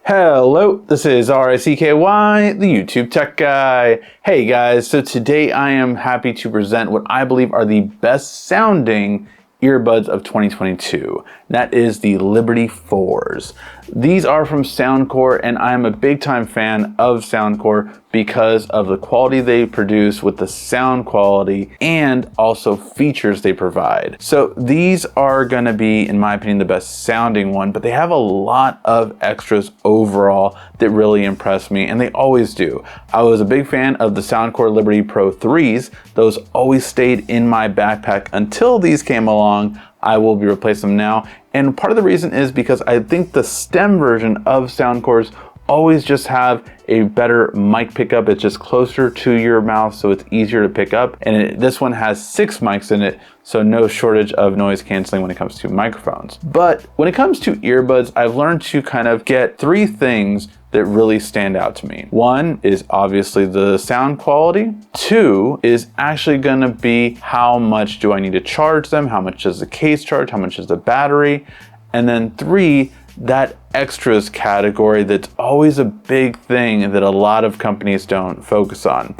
Hello, this is RICKY, the YouTube Tech Guy. Hey guys, so today I am happy to present what I believe are the best sounding earbuds of 2022. That is the Liberty 4s. These are from Soundcore, and I'm a big time fan of Soundcore because of the quality they produce with the sound quality and also features they provide. So these are gonna be, in my opinion, the best sounding one, but they have a lot of extras overall that really impress me, and they always do. I was a big fan of the Soundcore Liberty Pro 3s. Those always stayed in my backpack until these came along. I will be replacing them now. And part of the reason is because I think the stem version of Soundcore's always just have a better mic pickup. It's just closer to your mouth, so it's easier to pick up. And this one has 6 mics in it, so no shortage of noise canceling when it comes to microphones. But when it comes to earbuds, I've learned to kind of get 3 things that really stand out to me. 1 is obviously the sound quality. 2 is actually gonna be how much do I need to charge them? How much does the case charge? How much is the battery? And then 3, that extras category that's always a big thing that a lot of companies don't focus on.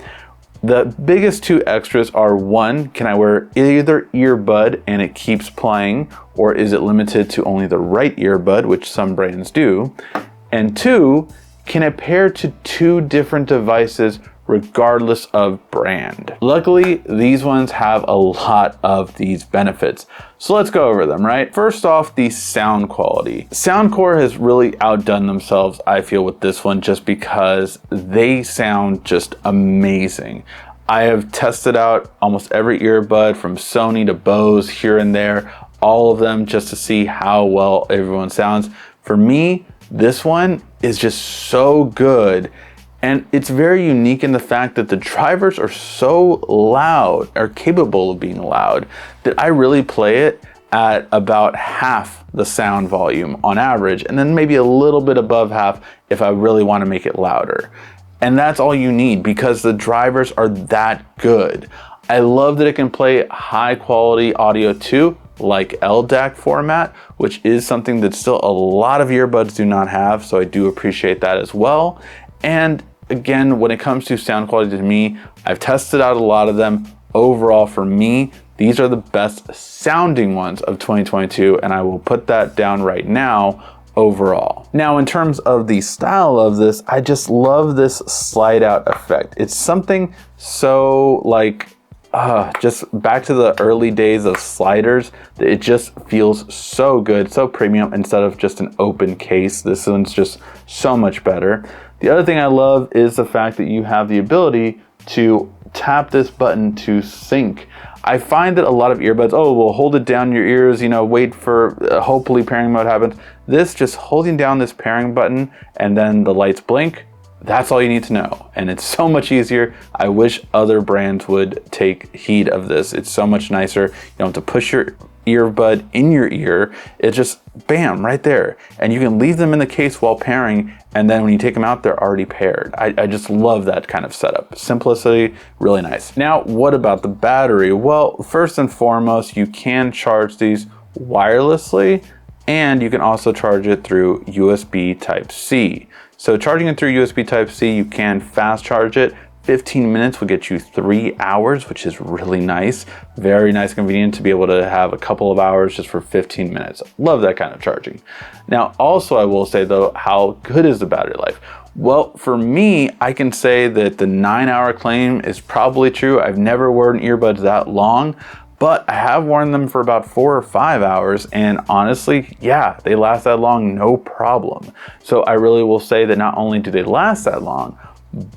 The biggest 2 extras are 1, can I wear either earbud and it keeps playing, or is it limited to only the right earbud, which some brands do? And 2, can I pair to 2 different devices regardless of brand? Luckily, these ones have a lot of these benefits. So let's go over them, right? First off, the sound quality. Soundcore has really outdone themselves, I feel, with this one just because they sound just amazing. I have tested out almost every earbud from Sony to Bose here and there, all of them just to see how well everyone sounds. For me, this one is just so good. And it's very unique in the fact that the drivers are so loud, are capable of being loud, that I really play it at about half the sound volume on average, and then maybe a little bit above half if I really want to make it louder. And that's all you need because the drivers are that good. I love that it can play high quality audio too, like LDAC format, which is something that still a lot of earbuds do not have, so I do appreciate that as well. And again, when it comes to sound quality to me, I've tested out a lot of them. Overall, for me, these are the best sounding ones of 2022, and I will put that down right now overall. Now, in terms of the style of this, I just love this slide out effect. It's something so like, just back to the early days of sliders, it just feels so good, so premium instead of just an open case. This one's just so much better. The other thing I love is the fact that you have the ability to tap this button to sync. I find that a lot of earbuds, we'll hold it down your ears, wait for hopefully pairing mode happens. This, just holding down this pairing button and then the lights blink, that's all you need to know. And it's so much easier. I wish other brands would take heed of this. It's so much nicer. You don't have to push your earbud in your ear. It's just bam, right there. And you can leave them in the case while pairing, and then when you take them out, they're already paired. I just love that kind of setup. Simplicity, really nice. Now, what about the battery? Well, first and foremost, you can charge these wirelessly, and you can also charge it through USB Type-C. So charging it through USB Type-C, you can fast charge it. 15 minutes will get you 3 hours, which is really nice. Very nice, convenient to be able to have a couple of hours just for 15 minutes. Love that kind of charging. Now, also I will say though, how good is the battery life? Well, for me, I can say that the 9-hour claim is probably true. I've never worn earbuds that long, but I have worn them for about 4 or 5 hours, and honestly, yeah, they last that long, no problem. So I really will say that not only do they last that long,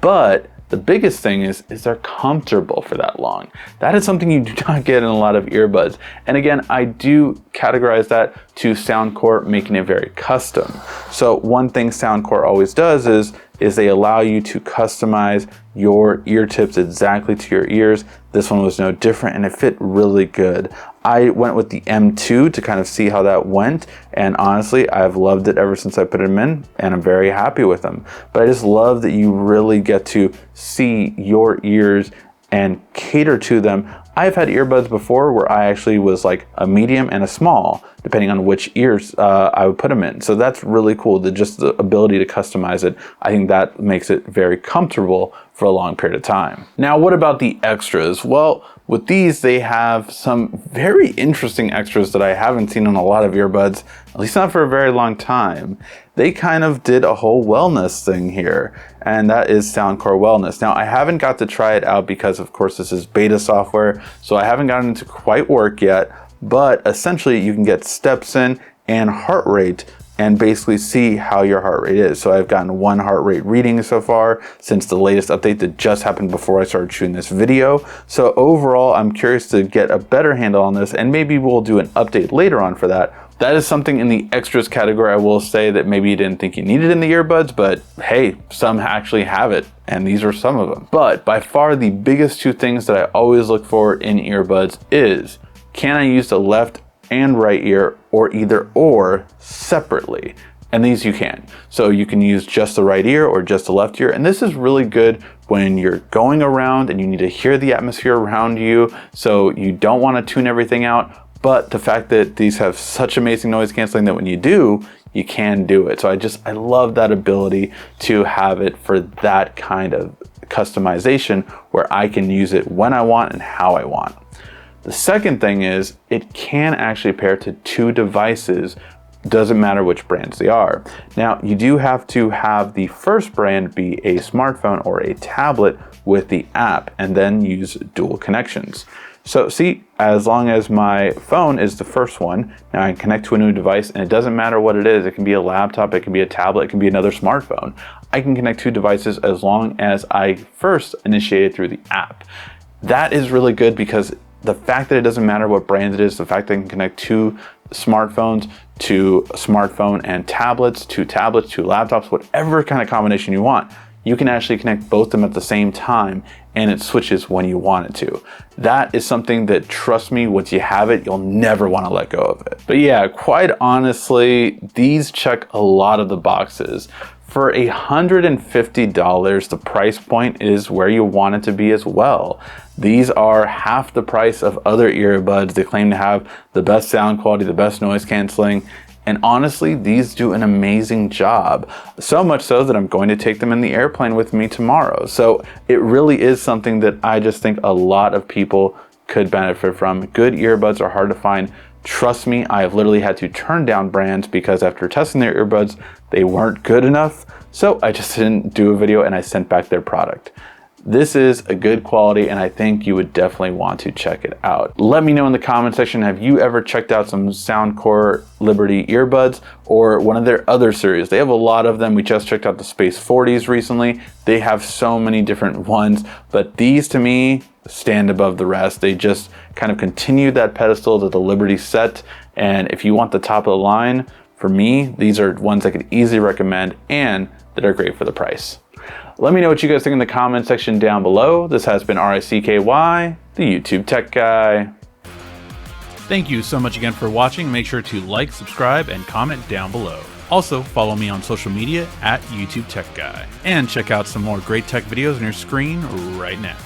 but the biggest thing is they're comfortable for that long. That is something you do not get in a lot of earbuds. And again, I do categorize that to Soundcore making it very custom. So one thing Soundcore always does is they allow you to customize your ear tips exactly to your ears. This one was no different, and it fit really good. I went with the M2 to kind of see how that went, and honestly, I've loved it ever since I put them in, and I'm very happy with them. But I just love that you really get to see your ears and cater to them. I've had earbuds before where I actually was like a medium and a small, depending on which ears I would put them in. So that's really cool, just the ability to customize it. I think that makes it very comfortable for a long period of time. Now, what about the extras? Well, with these, they have some very interesting extras that I haven't seen on a lot of earbuds, at least not for a very long time. They kind of did a whole wellness thing here, and that is Soundcore Wellness. Now, I haven't got to try it out because, of course, this is beta software, so I haven't gotten it to quite work yet, but essentially you can get steps in and heart rate and basically see how your heart rate is. So I've gotten 1 heart rate reading so far since the latest update that just happened before I started shooting this video. So overall, I'm curious to get a better handle on this, and maybe we'll do an update later on for that. That is something in the extras category I will say that maybe you didn't think you needed in the earbuds, but hey, some actually have it, and these are some of them. But by far the biggest 2 things that I always look for in earbuds is, can I use the left and right ear, or either or separately? And these you can. So you can use just the right ear or just the left ear. And this is really good when you're going around and you need to hear the atmosphere around you. So you don't want to tune everything out. But the fact that these have such amazing noise canceling that when you do, you can do it. So I love that ability to have it for that kind of customization where I can use it when I want and how I want. The second thing is it can actually pair to 2 devices. Doesn't matter which brands they are. Now, you do have to have the first brand be a smartphone or a tablet with the app, and then use dual connections. So see, as long as my phone is the first one, now I can connect to a new device, and it doesn't matter what it is. It can be a laptop, it can be a tablet, it can be another smartphone. I can connect 2 devices as long as I first initiate it through the app. That is really good because the fact that it doesn't matter what brand it is, the fact that I can connect 2 smartphones to a smartphone and tablets, 2 tablets, 2 laptops, whatever kind of combination you want, you can actually connect both of them at the same time, and it switches when you want it to. That is something that, trust me, once you have it, you'll never want to let go of it. But yeah, quite honestly, these check a lot of the boxes. For $150, the price point is where you want it to be as well. These are half the price of other earbuds. They claim to have the best sound quality, the best noise canceling, and honestly, these do an amazing job. So much so that I'm going to take them in the airplane with me tomorrow. So it really is something that I just think a lot of people could benefit from. Good earbuds are hard to find. Trust me, I have literally had to turn down brands because after testing their earbuds, they weren't good enough. So I just didn't do a video and I sent back their product. This is a good quality, and I think you would definitely want to check it out. Let me know in the comment section, have you ever checked out some Soundcore Liberty earbuds or one of their other series? They have a lot of them. We just checked out the Space 40s recently. They have so many different ones, but these to me stand above the rest. They just kind of continue that pedestal that the Liberty set, and if you want the top of the line, for me, these are ones I could easily recommend and that are great for the price. Let me know what you guys think in the comment section down below. This has been RICKY, the YouTube Tech Guy. Thank you so much again for watching. Make sure to like, subscribe, and comment down below. Also, follow me on social media at YouTube Tech Guy. And check out some more great tech videos on your screen right now.